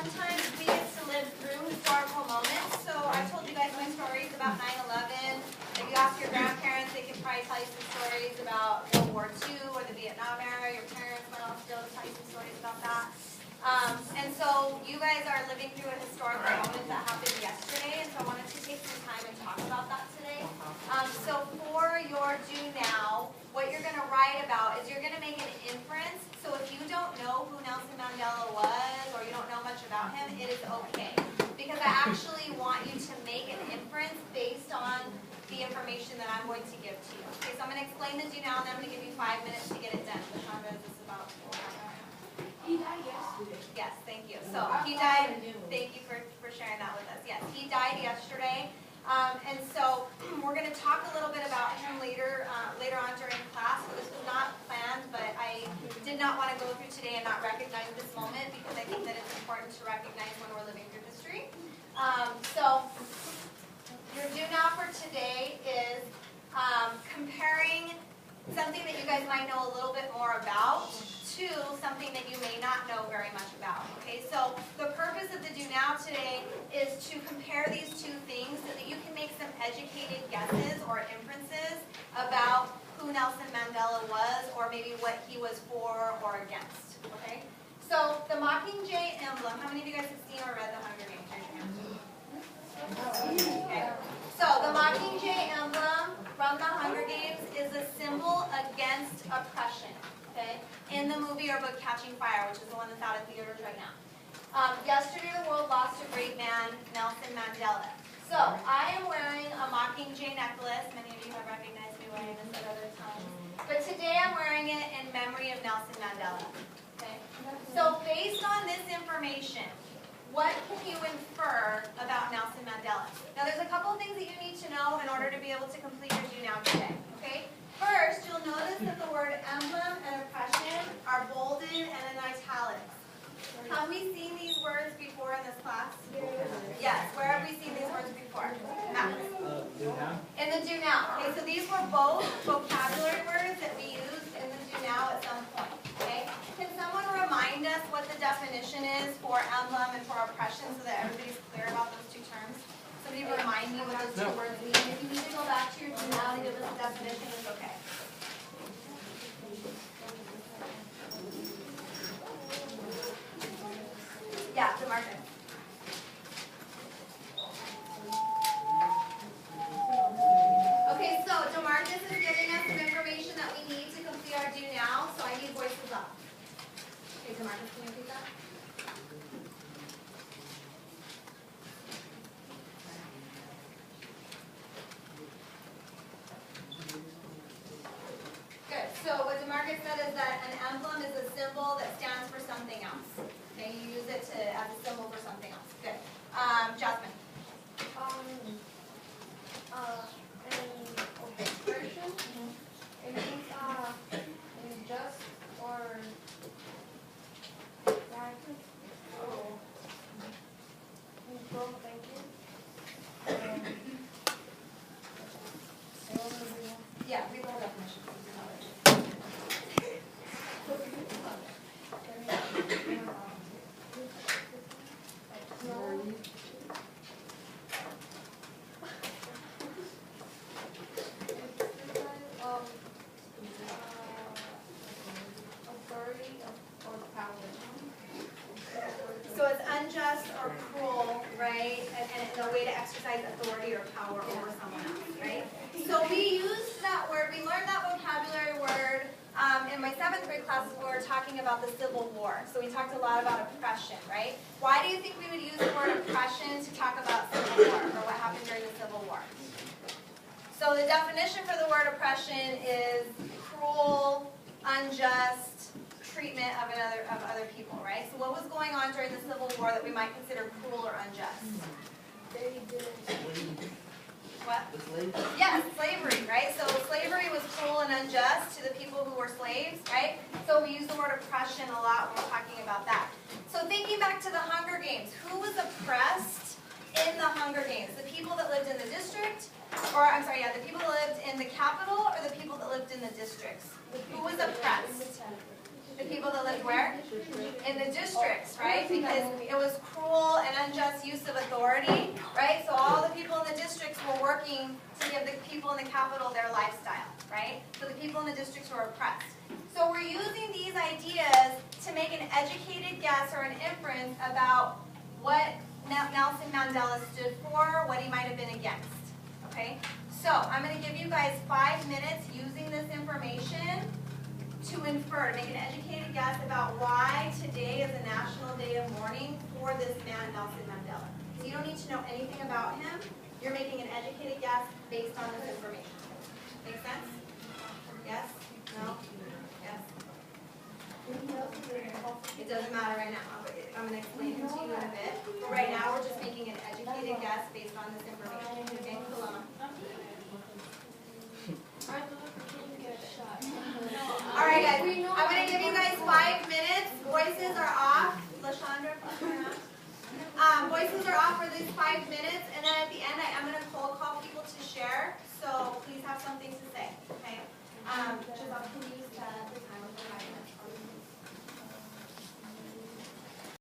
sometimes we get to live through historical moments. So I told you guys my stories about 9/11. If you ask your grandparents, they can probably tell you some stories about World War II or the Vietnam era. Your parents might also be able to tell you some stories about that. And so you guys are living through a historical moment that happened yesterday, and so I wanted to take some time and talk about that today. So for your do now, what you're going to write about is you're going to make an inference. So if you don't know who Nelson Mandela was, or you don't know much about him, it is okay. Because I actually want you to make an inference based on the information that I'm going to give to you. Okay, so I'm going to explain the do now, and then I'm going to give you 5 minutes to get it done. Lashonda, is this about? He died yesterday. Yes, thank you. So he died. Thank you for sharing that with us. Yes, he died yesterday. And so we're going to talk a little bit about him later on during class. So this was not planned, but I did not want to go through today and not recognize this moment because I think that it's important to recognize when we're living through history. So your do now for today is comparing something that you guys might know a little bit more about to something that you may not know very much about. Okay, so the purpose of the do now today is to compare these two things so that you can make some educated guesses or inferences about who Nelson Mandela was, or maybe what he was for or against. Okay, so the Mockingjay emblem, how many of you guys have seen or read The Hunger Games? Okay. So the Mockingjay emblem from The Hunger Games is a symbol against oppression. Okay, in the movie or book Catching Fire, which is the one that's out of theaters right now. Yesterday the world lost a great man, Nelson Mandela. So I am wearing a Mockingjay necklace. Many of you have recognized me wearing this at other times. But today I'm wearing it in memory of Nelson Mandela. Okay? So based on this information, what can you infer about Nelson Mandela? Now there's a couple of things that you need to know in order to be able to complete your do now today. Okay? First, you'll notice that the word emblem and oppression are bolded and in italics. Have we seen these words before in this class? Yes. Where have we seen these words before? Max. In the do now. Okay, so these were both vocabulary words that we used in the do now at some point. Okay? Can someone remind us what the definition is for emblem and for oppression so that everybody's clear about those two terms? Somebody remind me what those two words mean. If you need to go back to your do now and give us a definition, it's okay. Yeah, DeMarcus. Okay, so DeMarcus is giving us some information that we need to complete our do now, so I need voices up. Okay, DeMarcus, can you repeat that? Good. So what DeMarcus said is that an emblem is a symbol that stands for something else. Okay, you use it as a symbol for something else. Good. Jasmine. An oppression. It means unjust or control thinking. Yeah, read the whole definition. Authority or power. So it's unjust or cruel, right? And it's a way to exercise authority or power over someone else, right? So we used that word, we learned that vocabulary word in my 7th grade classes when we were talking about the Civil War. So we talked a lot about oppression, right? Why do you think we would use the word oppression to talk about Civil War, or what happened during the Civil War? So the definition for the word oppression is cruel, unjust treatment of other people, right? So what was going on during the Civil War that we might consider cruel or unjust? They didn't. What? Slavery. Yes, slavery, right? So slavery was cruel and unjust to the people who were slaves, right? So we use the word oppression a lot when we're talking about that. So thinking back to the Hunger Games, who was oppressed in the Hunger Games? The people that lived in the district, or I'm sorry, yeah, the people that lived in the capital, or the people that lived in the districts? Who was oppressed? The people that lived where? In the districts, right? Because it was cruel and unjust use of authority, right? So all the people in the districts were working to give the people in the capital their lifestyle, right? So the people in the districts were oppressed. So we're using these ideas to make an educated guess or an inference about what Nelson Mandela stood for, what he might have been against, okay? So I'm going to give you guys 5 minutes using this information to infer, to make an educated guess about why today is a national day of mourning for this man, Nelson Mandela. So you don't need to know anything about him. You're making an educated guess based on this information. Make sense? Yes? No? Yes? It doesn't matter right now. I'm going to explain it to you in a bit. But right now, we're just making an educated guess based on this information. Okay, Kalama? All right, guys. I'm going to give you guys 5 minutes. Voices are off. LaShondra, please turn on. Voices are off for these 5 minutes, and then at the end, I'm going to cold call people to share. So